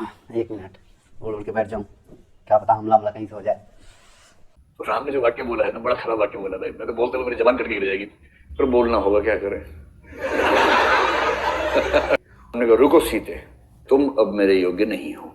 एक मिनट उड़ उड़ के बैठ जाऊं, क्या पता हमला हमला कहीं से हो जाए। तो राम ने जो वाक्य बोला है ना, बड़ा खराब वाक्य बोला भाई। मैं तो बोलते हुए मेरी जबान कटके गिर जाएगी, पर बोलना होगा, क्या करें। उन्होंने कहा रुको सीते, तुम अब मेरे योग्य नहीं हो।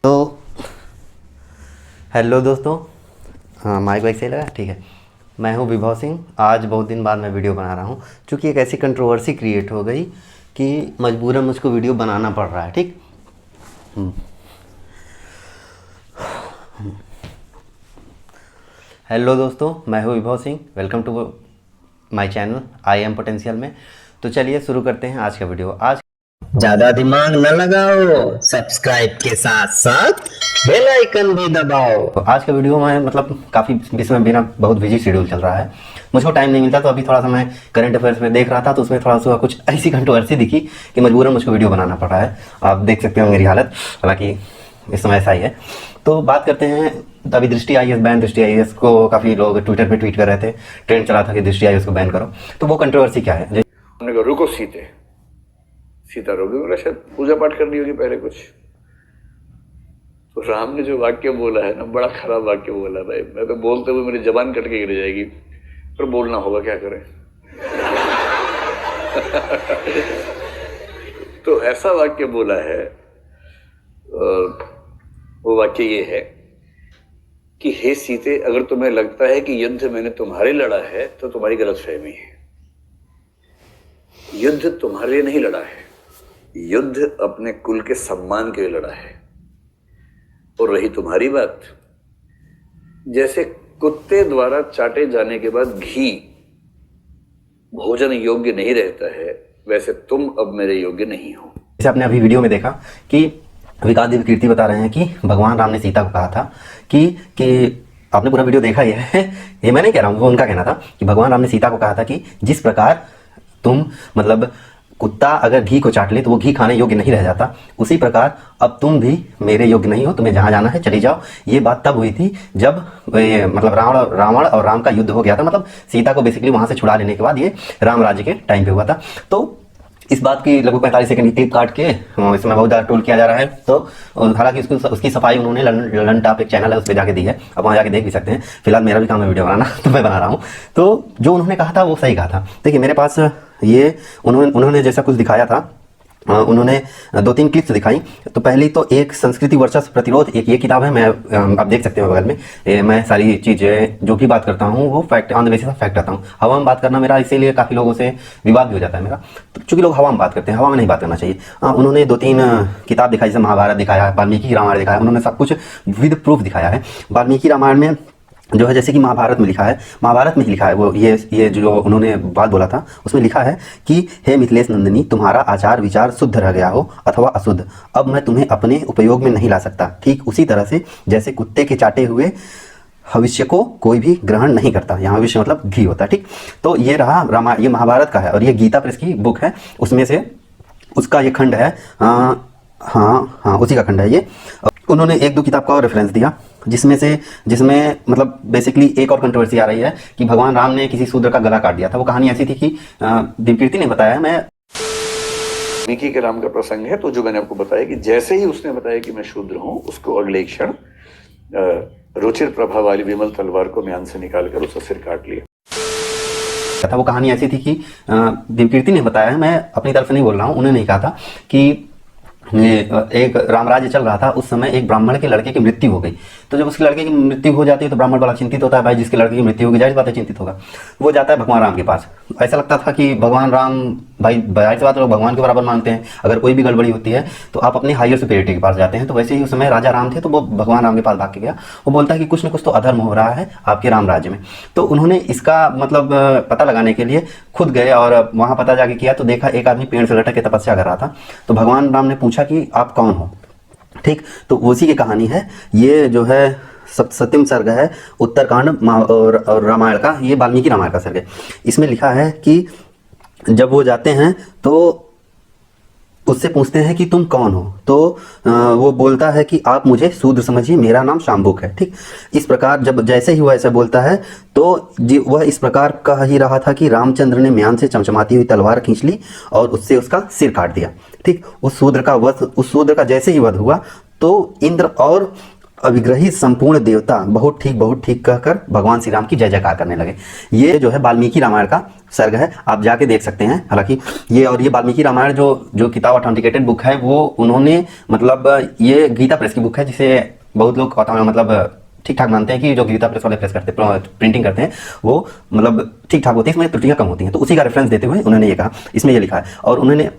तो हेलो दोस्तों, हाँ माइक वाइक सही लगा, ठीक है। मैं हूँ विभव सिंह। आज बहुत दिन बाद मैं वीडियो बना रहा हूँ, क्योंकि एक ऐसी कंट्रोवर्सी क्रिएट हो गई कि मजबूरन मुझको वीडियो बनाना पड़ रहा है, ठीक। हेलो दोस्तों, मैं हूँ Vibhav Singh. Welcome to my channel I am potential में। तो चलिए शुरू करते हैं आज का वीडियो। आज ज्यादा दिमाग न लगाओ, सब्सक्राइब के साथ साथ बेल आइकन भी दबाओ। तो आज का वीडियो में मतलब काफ़ी इसमें मेरा बहुत बिजी शेड्यूल चल रहा है, मुझको टाइम नहीं मिलता। तो अभी थोड़ा सा मैं करंट अफेयर्स में देख रहा था, तो उसमें थोड़ा सा कुछ ऐसी कंट्रोवर्सी दिखी कि मजबूरन मुझको वीडियो बनाना पड़ रहा है। आप देख सकते हो मेरी हालत, हालांकि इस समय ऐसा ही है। तो बात करते हैं, अभी दृष्टि IAS बैन, दृष्टि IAS को काफ़ी लोग ट्विटर पे ट्वीट कर रहे थे, ट्रेंड चला था कि दृष्टि IAS को बैन करो। तो वो कंट्रोवर्सी क्या है? उन्होंने कहा रुको सीते, सीता रोगी बोला, शायद पूजा पाठ करनी होगी पहले कुछ। तो राम ने जो वाक्य बोला है ना, बड़ा खराब वाक्य बोला भाई। मैं तो बोलते हुए मेरी जबान कटके गिर जाएगी, पर बोलना होगा, क्या करें। तो ऐसा वाक्य बोला है, वो वाक्य ये है कि हे सीते, अगर तुम्हें लगता है कि युद्ध मैंने तुम्हारे लड़ा है तो तुम्हारी गलतफहमी है। युद्ध तुम्हारे लिए नहीं लड़ा है, युद्ध अपने कुल के सम्मान के लिए लड़ा है। और रही तुम्हारी बात, जैसे कुत्ते द्वारा चाटे जाने के बाद घी भोजन योग्य नहीं रहता है, वैसे तुम अब मेरे योग्य नहीं हो। जैसे आपने अभी वीडियो में देखा कि विकास देव कीर्ति बता रहे हैं कि भगवान राम ने सीता को कहा था कि आपने पूरा वीडियो देखा ही है, ये मैं नहीं कह रहा हूँ, वो उनका कहना था कि भगवान राम ने सीता को कहा था कि जिस प्रकार तुम मतलब कुत्ता अगर घी को चाट ले तो वो घी खाने योग्य नहीं रह जाता, उसी प्रकार अब तुम भी मेरे योग्य नहीं हो, तुम्हें जहाँ जाना है चली जाओ। ये बात तब हुई थी जब मतलब रावण और राम का युद्ध हो गया था। मतलब सीता को बेसिकली वहाँ से छुड़ा लेने के बाद ये राम राज्य के टाइम पे हुआ था। तो इस बात की लगभग 45 सेकंड की क्लिप काट के इसमें बहुत ज़्यादा ट्रोल किया जा रहा है। तो हालांकि उसकी सफाई उन्होंने ललन टॉप एक चैनल है उस पर जाके दी है, अब वहाँ जाके देख भी सकते हैं। फिलहाल मेरा भी काम है वीडियो बनाना, तो मैं बना रहा हूँ। तो जो उन्होंने कहा था वो सही कहा था। देखिए मेरे पास ये उन्होंने जैसा कुछ दिखाया था, उन्होंने 2-3 क्लिप्स दिखाई। तो पहली तो एक संस्कृति वर्सेस प्रतिरोध, एक ये किताब है, मैं आप देख सकते हो बगल में। मैं सारी चीज़ें जो भी बात करता हूँ वो fact on the basis of fact करता हूँ। हवा में बात करना मेरा इसीलिए काफ़ी लोगों से विवाद भी हो जाता है मेरा, तो चूँकि लोग हवा में बात करते हैं, हवा में नहीं बात करना चाहिए। उन्होंने 2-3 किताब दिखाई, जैसे महाभारत दिखाया, वाल्मीकि रामायण दिखाया, उन्होंने सब कुछ विद प्रूफ दिखाया है। वाल्मीकि रामायण में जो है, जैसे कि महाभारत में लिखा है, महाभारत में लिखा है वो ये जो उन्होंने बात बोला था उसमें लिखा है कि हे मिथिलेश नंदिनी, तुम्हारा आचार विचार शुद्ध रह गया हो अथवा अशुद्ध, अब मैं तुम्हें अपने उपयोग में नहीं ला सकता। ठीक उसी तरह से जैसे कुत्ते के चाटे हुए भविष्य को कोई भी ग्रहण नहीं करता। यहाँ भविष्य मतलब घी होता है, ठीक। तो ये रहा ये महाभारत का है, और ये गीता प्रेस की बुक है, उसमें से उसका ये खंड है। हाँ उसी का खंड है ये। उन्होंने 1-2 किताब का और रेफरेंस दिया, जिसमें मतलब बेसिकली एक और कंट्रोवर्सी आ रही है कि भगवान राम ने किसी शूद्र का गला काट दिया था। वो कहानी ऐसी थी कि देवकीर्ति ने बताया, मैं वाल्मीकि के राम का प्रसंग है। तो जो मैंने आपको बताया कि जैसे ही उसने बताया कि मैं शूद्र हूं, उसको अगले क्षण रुचिर प्रभा वाली विमल तलवार को म्यान से निकालकर उसका सिर काट लिया था। वो कहानी ऐसी थी कि देवकीर्ति ने बताया, मैं अपनी तरफ से नहीं बोल रहा हूँ, उन्होंने कहा था कि एक रामराज्य चल रहा था, उस समय एक ब्राह्मण के लड़के की मृत्यु हो गई। तो जब उसके लड़के की मृत्यु हो जाती है तो ब्राह्मण बड़ा चिंतित होता है, भाई जिसके लड़के की मृत्यु होगी जाहिर बात है चिंतित होगा। वो जाता है भगवान राम के पास। ऐसा लगता था कि भगवान राम, भाई जाहिर सी बात लोग भगवान के बराबर मानते हैं, अगर कोई भी गड़बड़ी होती है तो आप अपने हायर सुपीरियरिटी के पास जाते हैं। तो वैसे ही उस समय राजा राम थे, तो वो भगवान राम के पास भाग के गया। वो बोलता है कि कुछ न कुछ तो अधर्म हो रहा है आपके राम राज्य में। तो उन्होंने इसका मतलब पता लगाने के लिए खुद गए और वहाँ पता जाके किया, तो देखा एक आदमी पेड़ से लटक के तपस्या कर रहा था। तो भगवान राम ने पूछा कि आप कौन हो, ठीक। तो उसी की कहानी है ये, जो है सप्तम सर्ग है उत्तरकांड और रामायण का, ये वाल्मीकि रामायण का सर्ग है। इसमें लिखा है कि जब वो जाते हैं तो उससे पूछते हैं कि तुम कौन हो, तो वो बोलता है कि आप मुझे शूद्र समझिए, मेरा नाम शाम्बुक है। ठीक, इस प्रकार जब जैसे ही वह ऐसा बोलता है तो वह इस प्रकार कह ही रहा था कि रामचंद्र ने म्यान से चमचमाती हुई तलवार खींच ली और उससे उसका सिर काट दिया। ठीक, उस शूद्र का जैसे ही वध हुआ तो इंद्र और अविग्रही संपूर्ण देवता बहुत ठीक कहकर भगवान श्री राम की जय जयकार करने लगे। ये जो है वाल्मीकि रामायण का सर्ग है, आप जाके देख सकते हैं। हालांकि ये वाल्मीकि रामायण जो किताब ऑथेंटिकेटेड बुक है वो उन्होंने मतलब ये गीता प्रेस की बुक है, जिसे बहुत लोग मतलब ठीक ठाक मानते हैं कि जो गीता प्रेस वाले प्रेस करते प्रिंटिंग करते हैं वो मतलब ठीक ठाक होती है, इसमें त्रुटियां कम होती हैं। तो उसी का रेफरेंस देते हुए उन्होंने ये कहा, इसमें ये लिखा है। और उन्होंने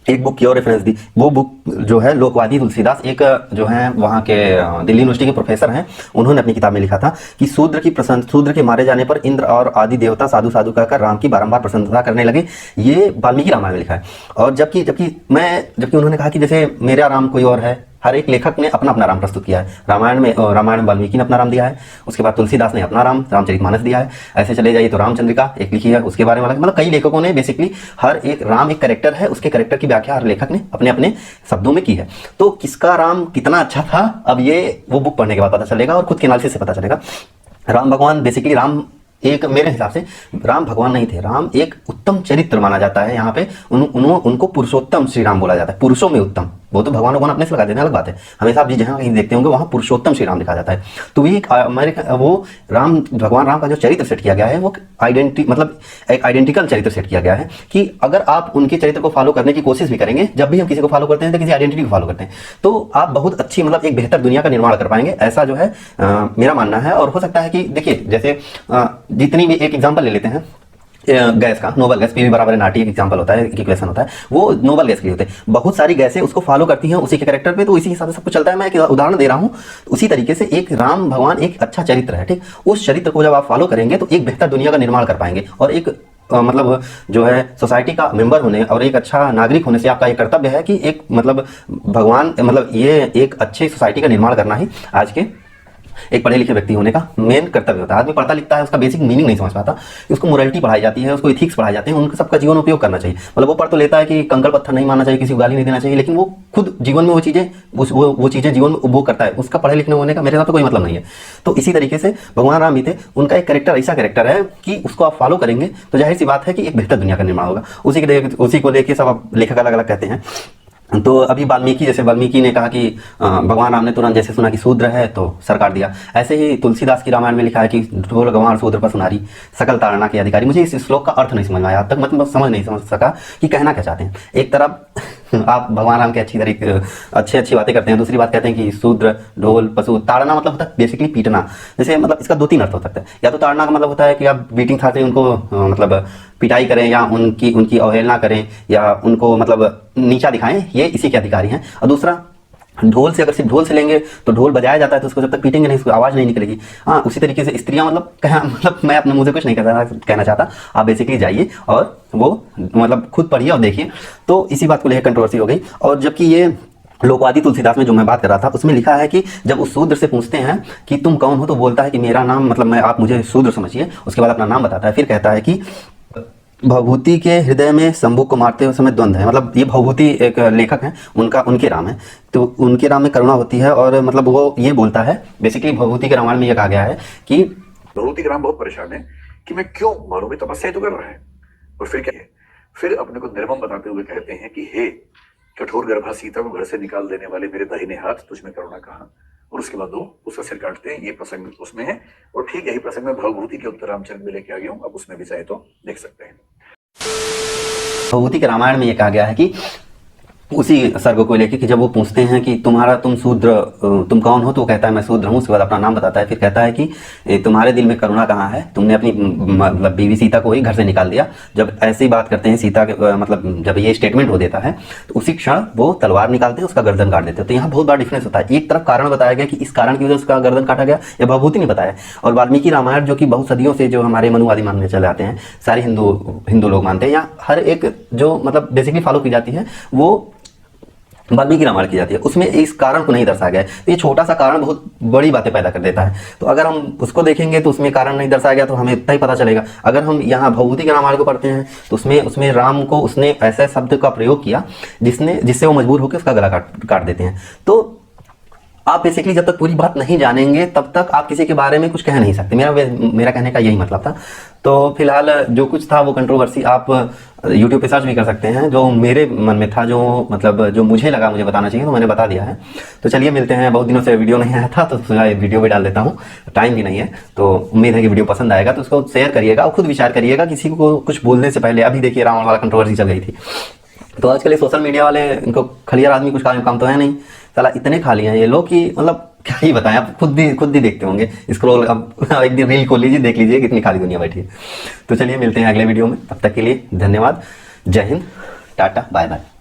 एक बुक की और रेफरेंस दी, वो बुक जो है लोकवादी तुलसीदास, एक जो है वहाँ के दिल्ली यूनिवर्सिटी के प्रोफेसर हैं, उन्होंने अपनी किताब में लिखा था कि शूद्र के मारे जाने पर इंद्र और आदि देवता साधु साधु कहकर राम की बारंबार प्रशंसा करने लगे। ये वाल्मीकि रामायण में लिखा है। और जबकि उन्होंने कहा कि जैसे मेरा राम कोई और है, हर एक लेखक ने अपना अपना राम प्रस्तुत किया है। रामायण में वाल्मीकि ने अपना राम दिया है, उसके बाद तुलसीदास ने अपना रामचरितमानस दिया है, ऐसे चले जाइए तो रामचंद्रिका एक लिखी है, उसके बारे में अलग, मतलब कई लेखकों ने बेसिकली हर एक राम एक कैरेक्टर है, उसके कैरेक्टर की व्याख्या हर लेखक ने अपने अपने शब्दों में की है। तो किसका राम कितना अच्छा था अब ये वो बुक पढ़ने के बाद पता चलेगा और खुद के एनालिसिस से पता चलेगा। राम भगवान बेसिकली एक मेरे हिसाब से राम भगवान नहीं थे, राम एक उत्तम चरित्र माना जाता है। यहाँ पे उनको पुरुषोत्तम श्री राम बोला जाता है, पुरुषों में उत्तम। वो तो भगवान अपने से लगा देने अलग बात है, हमेशा आप जहाँ कहीं देखते होंगे वहाँ पुरुषोत्तम श्री राम लिखा जाता है। तो ये वो भगवान राम का जो चरित्र सेट किया गया है वो एक आइडेंटिकल चरित्र सेट किया गया है कि अगर आप उनके चरित्र को फॉलो करने की कोशिश भी करेंगे, जब भी हम किसी को फॉलो करते हैं तो किसी आइडेंटिटी को फॉलो करते हैं, तो आप बहुत अच्छी मतलब एक बेहतर दुनिया का निर्माण कर पाएंगे, ऐसा जो है मेरा मानना है। और हो सकता है कि देखिए जैसे जितनी भी एक एग्जाम्पल ले लेते हैं गैस का, नोबल गैस, पीवी बराबर एनआरटी एक एग्जांपल होता है, एक इक्वेशन होता है, वो नोबल गैस के लिए होते हैं। बहुत सारी गैसें उसको फॉलो करती हैं उसी के कैरेक्टर पे, तो इसी हिसाब से सब कुछ चलता है। मैं एक उदाहरण दे रहा हूँ, उसी तरीके से एक राम भगवान एक अच्छा चरित्र है। ठीक, उस चरित्र को जब आप फॉलो करेंगे तो एक बेहतर दुनिया का निर्माण कर पाएंगे। और एक मतलब जो है सोसाइटी का मेंबर होने और एक अच्छा नागरिक होने से आपका एक कर्तव्य है कि एक मतलब भगवान मतलब ये एक अच्छी सोसाइटी का निर्माण करना ही आज के एक पढ़े लिखे व्यक्ति होने का मेन कर्तव्य होता है। आदमी पढ़ता लिखता है, उसका बेसिक मीनिंग नहीं समझ पाता, उसको मोरालिटी पढ़ाई जाती है, उसको इथिक्स पढ़ाए जाते हैं, उनका सबका जीवन उपयोग करना चाहिए। मतलब वो पढ़ तो लेता है कि कंकड़ पत्थर नहीं मानना चाहिए, किसी को गाली नहीं देना चाहिए, लेकिन वो खुद जीवन में वो चीज़ें जीवन में उपभोग करता है, उसका पढ़े लिखने होने का मेरे साथ तो कोई मतलब नहीं है। तो इसी तरीके से भगवान राम भी थे, उनका एक कैरेक्टर ऐसा कैरेक्टर है कि उसको आप फॉलो करेंगे तो जाहिर सी बात है कि एक बेहतर दुनिया का निर्माण होगा। उसी को लेकर सब लेखक अलग अलग कहते हैं। तो अभी वाल्मीकि ने कहा कि भगवान राम ने तुरंत जैसे सुना कि शूद्र है तो सर काट दिया। ऐसे ही तुलसीदास की रामायण में लिखा है कि ढोल गंवार शूद्र पर सुनारी सकल ताड़ना के अधिकारी। मुझे इस श्लोक का अर्थ नहीं समझ में आया, आज तक मतलब समझ नहीं सका कि कहना क्या चाहते हैं। एक तरफ आप भगवान राम के अच्छी बातें करते हैं, दूसरी बात कहते हैं कि शूद्र ढोल पशु। ताड़ना मतलब होता है बेसिकली पीटना। जैसे मतलब इसका दो तीन अर्थ हो सकता है, या तो ताड़ना का मतलब होता है कि आप बीटिंग खाते उनको मतलब पिटाई करें या उनकी अवहेलना करें या उनको मतलब नीचा दिखाएं, ये इसी के अधिकारी हैं। और दूसरा ढोल से, अगर सिर्फ ढोल से लेंगे तो ढोल बजाया जाता है तो उसको जब तक पीटेंगे नहीं उसको आवाज़ नहीं निकलेगी। हाँ, उसी तरीके से स्त्रियाँ मतलब मैं अपने मुँह से कुछ नहीं कहना चाहता, आप बेसिकली जाइए और वो मतलब खुद पढ़िए और देखिए। तो इसी बात को लेकर कंट्रोवर्सी हो गई। और जबकि ये लोकवादी तुलसीदास में जो मैं बात कर रहा था उसमें लिखा है कि जब उस शूद्र से पूछते हैं कि तुम कौन हो, तो बोलता है कि मेरा नाम मतलब आप मुझे शूद्र समझिए। उसके बाद अपना नाम बताता है, फिर कहता है कि भवभूति के हृदय में शंभु को मारते हुए समय द्वंद्व है। मतलब ये भवभूति एक लेखक हैं, उनके राम है, तो उनके राम में करुणा होती है। और मतलब वो ये बोलता है बेसिकली भवभूति के रामायण में ये कहा गया है कि भवभूति के राम बहुत परेशान है कि मैं क्यों मारूं, मैं तपस्या तो कर रहा है। और फिर क्या है, फिर अपने को निर्मम बताते हुए कहते हैं कि हे कठोर गर्भा सीता को घर से निकाल देने वाले मेरे दाहिने हाथ, तुझमें करुणा कहाँ। और उसके बाद वो उसका सिर काटते हैं। ये प्रसंग उसमें है और ठीक यही प्रसंग में भवभूति के उत्तर रामचंद्र में लेके आ गया हूँ, अब उसमें भी चाहे तो देख सकते हैं। भवभूति के रामायण में ये कहा गया है कि उसी सर्ग को लेकर कि जब वो पूछते हैं कि तुम शूद्र तुम कौन हो, तो वो कहता है मैं शूद्र हूँ। उसके बाद अपना नाम बताता है, फिर कहता है कि तुम्हारे दिल में करुणा कहाँ है, तुमने अपनी मतलब बीवी सीता को ही घर से निकाल दिया। जब ऐसी बात करते हैं सीता के मतलब जब ये स्टेटमेंट हो देता है तो उसी क्षण वो तलवार निकालते हैं, उसका गर्दन काट देते हैं। तो यहाँ बहुत बड़ा डिफरेंस होता है। एक तरफ कारण बताया गया कि इस कारण की वजह से उसका गर्दन काटा गया, या भवभूति नहीं बताया। और वाल्मीकि रामायण जो कि बहुत सदियों से जो हमारे मनुवादी मानने चले आते हैं, सारे हिंदू लोग मानते हैं, या हर एक जो मतलब बेसिकली फॉलो की जाती है, वो वाल्मीकि रामायण की जाती है, उसमें इस कारण को नहीं दर्शाया गया है। तो ये छोटा सा कारण बहुत बड़ी बातें पैदा कर देता है। तो अगर हम उसको देखेंगे तो उसमें कारण नहीं दर्शाया गया तो हमें इतना ही पता चलेगा। अगर हम यहाँ भभूति के रामायण को पढ़ते हैं तो उसमें राम को उसने ऐसे शब्द का प्रयोग किया जिससे वो मजबूर होकर उसका गला काट देते हैं। तो आप बेसिकली जब तक पूरी बात नहीं जानेंगे तब तक आप किसी के बारे में कुछ कह नहीं सकते। मेरा कहने का यही मतलब था। तो फिलहाल जो कुछ था वो कंट्रोवर्सी आप यूट्यूब पे सर्च भी कर सकते हैं। जो मेरे मन में था, जो मुझे लगा मुझे बताना चाहिए, तो मैंने बता दिया है। तो चलिए मिलते हैं। बहुत दिनों से वीडियो नहीं आया था तो वीडियो भी डाल देता हूँ, टाइम भी नहीं है। तो उम्मीद है कि वीडियो पसंद आएगा, तो उसको शेयर करिएगा और खुद विचार करिएगा किसी को कुछ बोलने से पहले। अभी देखिए रावण वाला कंट्रोवर्सी चल गई थी। तो आजकल ये सोशल मीडिया वाले, इनको खलियार आदमी कुछ काम तो है नहीं, साला इतने खाली हैं ये लोग कि मतलब क्या ही बताएं। आप खुद भी देखते होंगे, स्क्रॉल अब एक दिन रील खोल लीजिए, देख लीजिए कितनी खाली दुनिया बैठी है। तो चलिए मिलते हैं अगले वीडियो में, तब तक के लिए धन्यवाद। जय हिंद, टाटा, बाय बाय।